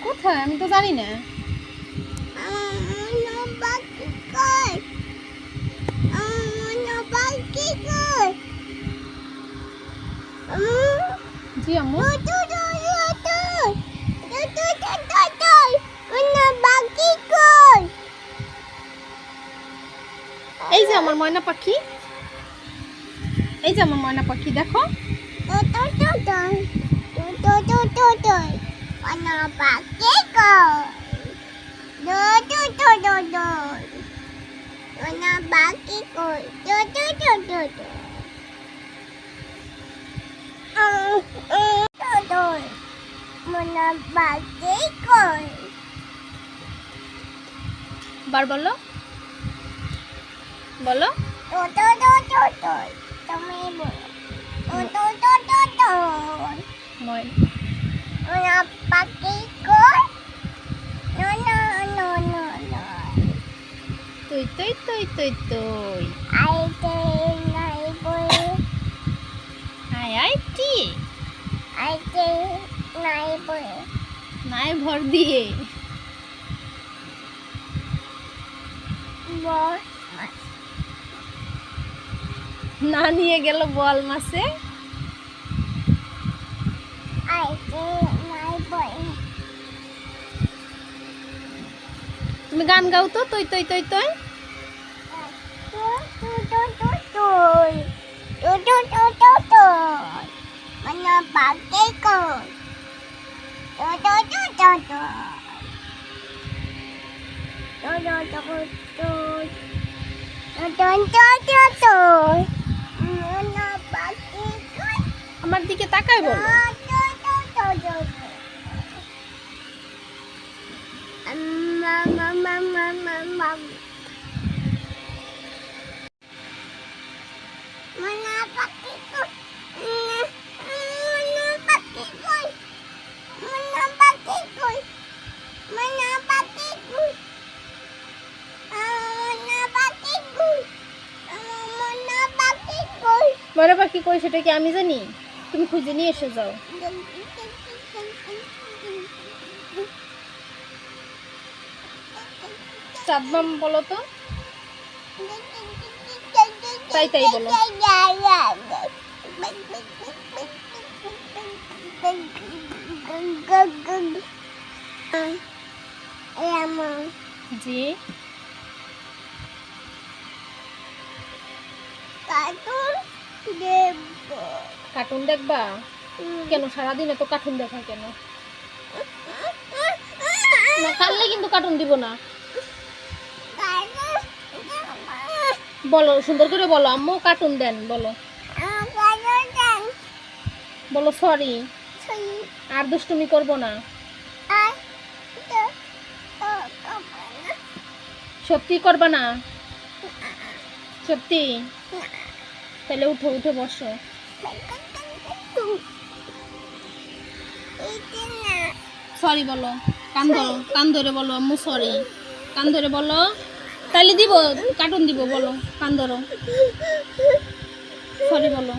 কোথায় আমি তো জানি না। জি আম্মু। এই যে আমার ময়না পাখি, এই যে আমার ময়না পাখি দেখো। বার বলো বলো। তুই তুই তুই তুই তুই আয় আয় কি নাই ভর দিয়ে না নিয়ে গেল বল মাছে। তুমি গান গাও তো, তুই তুই তুই তুই। আমার দিকে তাকাই বলো। ময়না পাখি কই সেটা কি আমি জানি? তুমি খুঁজে নিয়ে এসে যাও। চাঁদ মাম বলো তো, তাই তাই বলো। জি কার্টুন দেখবা কেন? সারাদিন এত কার্টুন দেখা কেন? না কাললে কিন্তু কার্টুন দিব না। বলো সুন্দর করে বলো, আম্মু কার্টুন দেন বলো। বলো সরি, আর দুষ্টুমি করব না। সত্যি করবা না? সত্যি? তাহলে উঠো, উঠে বসো। সরি বলো, কান ধরো, কান ধরে বলো আম্মু সরি, কান ধরে বলো। তাহলে দিব, কার্টুন দিব বলো, কান ধরো, সরি বলো।